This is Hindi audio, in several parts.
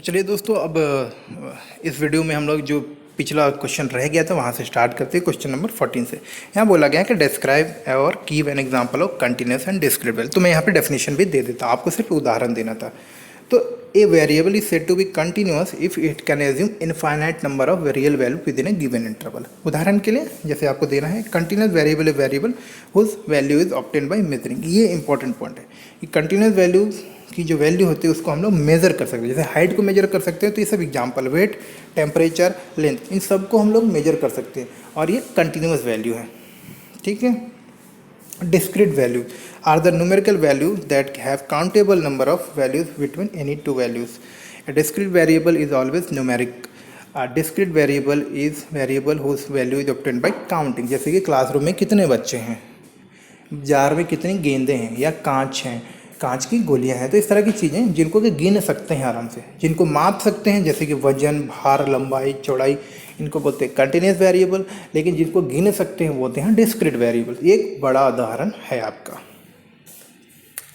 तो चलिए दोस्तों, अब इस वीडियो में हम लोग जो पिछला क्वेश्चन रह गया था वहाँ से स्टार्ट करते हैं। क्वेश्चन नंबर 14 से यहाँ बोला गया है कि डिस्क्राइब और give an example of continuous and discrete value. तो मैं यहाँ पे डेफिनेशन भी दे देता, आपको सिर्फ उदाहरण देना था। तो a variable is said to be continuous if it can assume infinite number of real value within a given interval. उदाहरण के लिए जैसे आपको देना है, continuous variable a variable whose value is obtain by measuring. ये इंपॉर्टेंट पॉइंट है कि कंटिन्यूस वैल्यू की जो वैल्यू होती है उसको हम लोग मेज़र कर सकते हैं। जैसे हाइट को मेजर कर सकते हैं, तो ये सब एग्जांपल, वेट, टेम्परेचर, लेंथ, इन सब को हम लोग मेजर कर सकते हैं और ये कंटिन्यूस वैल्यू है। ठीक है। Discrete value are the numerical value that have countable number of values between any two values. A discrete variable is always numeric. A discrete variable is variable whose value is obtained by counting। जैसे कि क्लासरूम में कितने बच्चे हैं, जार में कितनी गेंदें हैं या कांच हैं, कांच की गोलियां हैं। तो इस तरह की चीज़ें जिनको कि गिन सकते हैं आराम से, जिनको माप सकते हैं, जैसे कि वजन, भार, लंबाई, चौड़ाई, इनको बोलते हैं कंटिन्यूस वेरिएबल। लेकिन जिनको गिन सकते हैं वो होते हैं डिस्क्रीट वेरिएबल। एक बड़ा उदाहरण है आपका।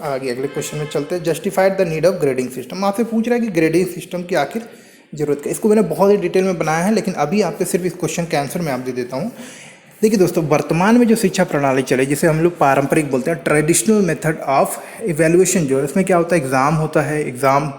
आगे अगले क्वेश्चन में चलते हैं। Justified the need of grading system. आपसे पूछ रहा है कि ग्रेडिंग सिस्टम की आखिर जरूरत क्या। इसको मैंने बहुत ही डिटेल में बनाया है, लेकिन अभी आपके सिर्फ इस क्वेश्चन के आंसर मैं आप दे देता हूँ। देखिए दोस्तों, वर्तमान में जो शिक्षा प्रणाली चले, जिसे हम लोग पारंपरिक बोलते हैं, ट्रेडिशनल मेथड ऑफ इवैल्यूएशन, जो है उसमें क्या होता है, एग्ज़ाम होता है। एग्ज़ाम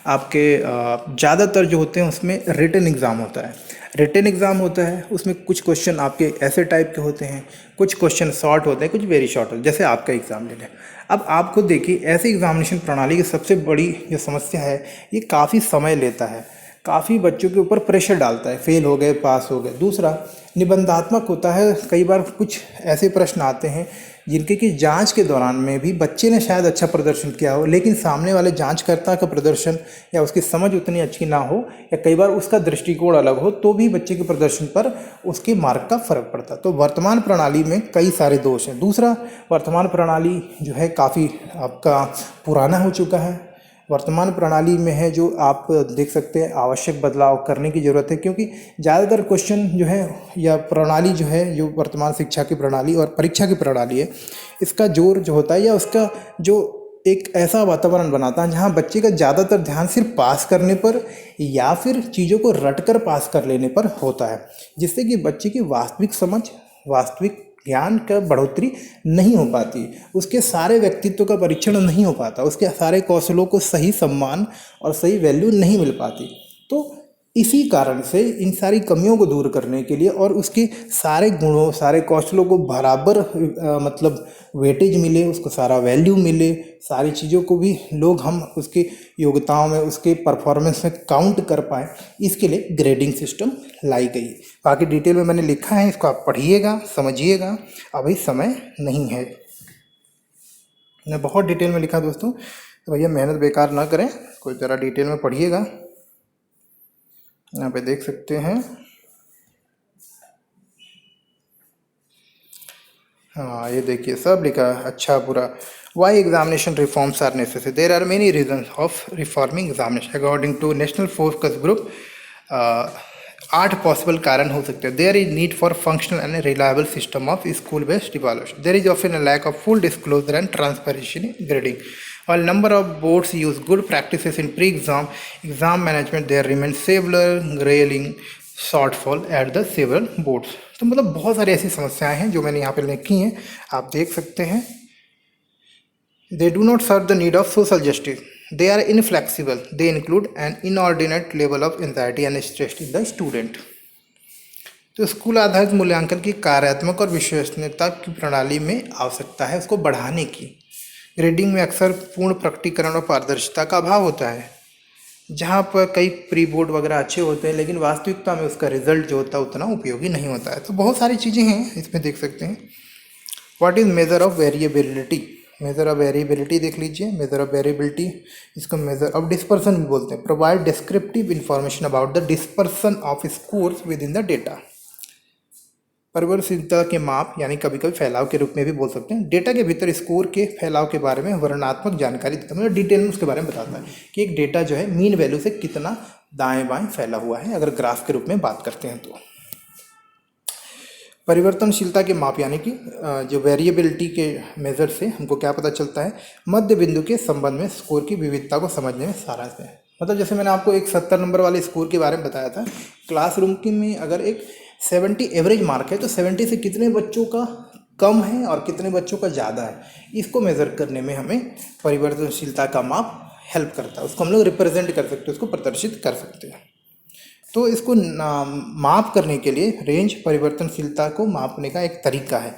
आपके ज़्यादातर जो होते हैं उसमें रिटन एग्ज़ाम होता है। रिटन एग्ज़ाम होता है, उसमें कुछ क्वेश्चन आपके ऐसे टाइप के होते हैं, कुछ क्वेश्चन शॉर्ट होते हैं, कुछ वेरी शॉर्ट होते हैं। जैसे आपका एग्ज़ाम ले लें। अब आप खुद देखिए, ऐसे एग्जामिनेशन प्रणाली की सबसे बड़ी जो समस्या है, ये काफ़ी समय लेता है, काफ़ी बच्चों के ऊपर प्रेशर डालता है, फेल हो गए, पास हो गए। दूसरा, निबंधात्मक होता है। कई बार कुछ ऐसे प्रश्न आते हैं जिनके कि जांच के दौरान में भी बच्चे ने शायद अच्छा प्रदर्शन किया हो, लेकिन सामने वाले जांचकर्ता का प्रदर्शन या उसकी समझ उतनी अच्छी ना हो, या कई बार उसका दृष्टिकोण अलग हो, तो भी बच्चे के प्रदर्शन पर उसके मार्क का फर्क पड़ता है। तो वर्तमान प्रणाली में कई सारे दोष हैं। दूसरा, वर्तमान प्रणाली जो है काफ़ी आपका पुराना हो चुका है। वर्तमान प्रणाली में है जो आप देख सकते हैं, आवश्यक बदलाव करने की ज़रूरत है, क्योंकि ज़्यादातर क्वेश्चन जो है या प्रणाली जो है, जो वर्तमान शिक्षा की प्रणाली और परीक्षा की प्रणाली है, इसका जोर जो होता है या उसका जो एक ऐसा वातावरण बनाता है जहाँ बच्चे का ज़्यादातर ध्यान सिर्फ पास करने पर या फिर चीज़ों को रट कर पास कर लेने पर होता है, जिससे कि बच्चे की वास्तविक समझ, वास्तविक ज्ञान का बढ़ोतरी नहीं हो पाती, उसके सारे व्यक्तित्व का परीक्षण नहीं हो पाता, उसके सारे कौशलों को सही सम्मान और सही वैल्यू नहीं मिल पाती। तो इसी कारण से इन सारी कमियों को दूर करने के लिए और उसके सारे गुणों, सारे कौशलों को बराबर मतलब वेटेज मिले, उसको सारा वैल्यू मिले, सारी चीज़ों को भी लोग हम उसके योग्यताओं में, उसके परफॉर्मेंस में काउंट कर पाए, इसके लिए ग्रेडिंग सिस्टम लाई गई। बाकी डिटेल में मैंने लिखा है, इसको आप पढ़िएगा, समझिएगा। अभी समय नहीं है, मैंने बहुत डिटेल में लिखा दोस्तों, तो भैया मेहनत बेकार ना करें, कोई ज़रा डिटेल में पढ़िएगा। यहाँ पे देख सकते हैं, हाँ ये देखिए सब लिखा है, अच्छा बुरा। Why examination reforms are necessary, there are many reason of reforming examination according to national focus group. 8 possible कारण हो सकते हैं। There is need for functional and reliable system of school based evaluation. There is often a lack of full disclosure and transparency in grading. While number of boards use good practices in pre-exam exam management, there remain several graying shortfall at the several boards। तो मतलब बहुत सारी ऐसी समस्याएं हैं जो मैंने यहाँ पे लिखी हैं, आप देख सकते हैं। They do not serve the need of social justice. They are inflexible. They include an inordinate level of anxiety and stress in the student। तो स्कूल आधारित मूल्यांकन की कार्यात्मक और विश्वसनीयता की प्रणाली में आवश्यकता है उसको बढ़ाने की। ग्रेडिंग में अक्सर पूर्ण प्रकटीकरण और पारदर्शिता का अभाव होता है, जहाँ पर कई प्री बोर्ड वगैरह अच्छे होते हैं, लेकिन वास्तविकता में उसका रिजल्ट जो होता है उतना उपयोगी नहीं होता है। तो बहुत सारी चीज़ें हैं इसमें, देख सकते हैं। What is measure of variability. Measure of variability देख लीजिए। मेजर ऑफ वेरिएबिलिटी, इसको मेजर ऑफ डिस्पर्सन भी बोलते हैं। Provide descriptive information about the dispersion of scores with in the data. परिवर्तनशीलता के माप, यानी कभी कभी फैलाव के रूप में भी बोल सकते हैं। डेटा के भीतर स्कोर के फैलाव के बारे में वर्णनात्मक जानकारी देता है, मतलब डिटेल में उसके बारे में बताता है कि एक डेटा जो है मीन वैल्यू से कितना दाएं बाएं फैला हुआ है, अगर ग्राफ के रूप में बात करते हैं तो। परिवर्तनशीलता के माप यानी कि जो वेरिएबिलिटी के मेजर से हमको क्या पता चलता है, मध्य बिंदु के संबंध में स्कोर की विविधता को समझने में सारा है। मतलब जैसे मैंने आपको एक 70 नंबर वाले स्कोर के बारे में बताया था, क्लासरूम की में अगर एक 70 एवरेज मार्क है तो 70 से कितने बच्चों का कम है और कितने बच्चों का ज़्यादा है, इसको मेज़र करने में हमें परिवर्तनशीलता का माप हेल्प करता है। उसको हम लोग रिप्रेजेंट कर सकते हैं, उसको प्रदर्शित कर सकते हैं। तो इसको माप करने के लिए रेंज परिवर्तनशीलता को मापने का एक तरीका है,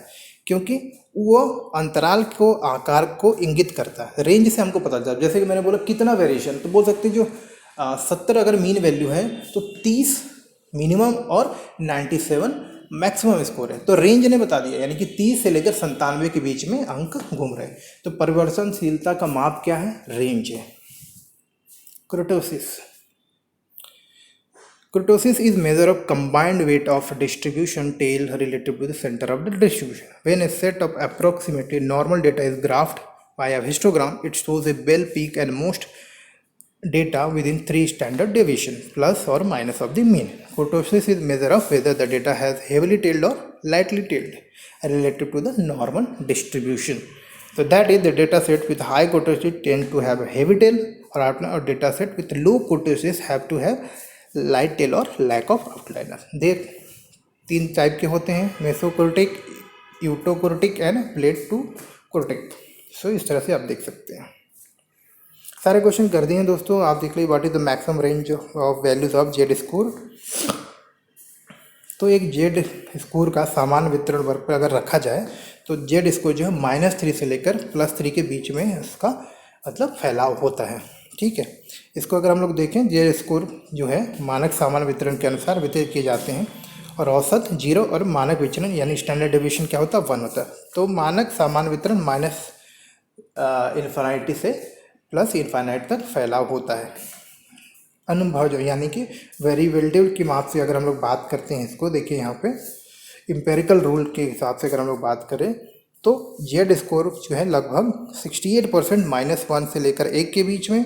क्योंकि वो अंतराल को आकार को इंगित करता है। रेंज से हमको पता चलता है, जैसे कि मैंने बोला कितना वेरिएशन, तो बोल सकते हैं जो 70 अगर मीन वैल्यू है तो 30 मिनिमम और 97 मैक्सिमम स्कोर है। तो रेंज ने बता दिया, यानी कि 30 से लेकर 97 के बीच में अंक घूम रहे हैं। तो परिवर्तनशीलता का माप क्या है? रेंज है। Kurtosis is measure of combined weight of distribution tail relative to the center of the distribution. When a set of approximately normal data is graphed via histogram, it shows a bell peak and most data within 3 standard deviation plus or minus of the mean. Kurtosis is measure of whether the data has heavily tailed or lightly tailed relative to the normal distribution. So that is, the data set with high kurtosis tend to have a heavy tail, or data set with low kurtosis have to have light tail और लैक ऑफ आउटलाइनर। देख 3 टाइप के होते हैं, mesokurtic, eutokurtic and platykurtic. So इस तरह से आप देख सकते हैं। सारे क्वेश्चन कर दिए हैं दोस्तों, आप देख लीजिए what is the maximum range of values of Z score. तो एक जेड स्कोर का सामान्य वितरण वर्ग पर अगर रखा जाए तो जेड स्कोर जो है -3 से लेकर +3 के बीच में इसका मतलब फैलाव होता है। ठीक है, इसको अगर हम लोग देखें, जेड स्कोर जो है मानक सामान्य वितरण के अनुसार वितरित किए जाते हैं और औसत 0 और मानक विचलन यानी स्टैंडर्ड डेविएशन क्या होता है? 1 होता है। तो मानक सामान्य वितरण -इन्फिनिटी से +इन्फिनिटी तक फैलाव होता है। अनुभव जो यानी कि वेरिएबिलिटी की माप से अगर हम लोग बात करते हैं, इसको देखिए यहाँ पे एम्पिरिकल रूल के हिसाब से अगर हम लोग बात करें तो जेड स्कोर जो है लगभग 68% -1 से लेकर 1 के बीच में,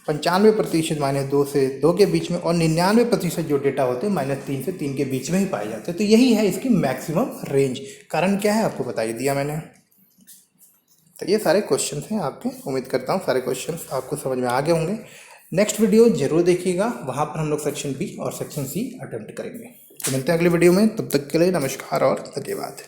95% -2 से 2 के बीच में, और 99% जो डेटा होते हैं -3 से 3 के बीच में ही पाए जाते हैं। तो यही है इसकी मैक्सिमम रेंज। कारण क्या है आपको बता ही दिया मैंने। तो ये सारे क्वेश्चन हैं आपके, उम्मीद करता हूँ सारे क्वेश्चन आपको समझ में आ गए होंगे। नेक्स्ट वीडियो जरूर देखिएगा, वहाँ पर हम लोग सेक्शन बी और सेक्शन सी अटेम्प्ट करेंगे। तो मिलते हैं अगली वीडियो में, तब तक के लिए नमस्कार और धन्यवाद।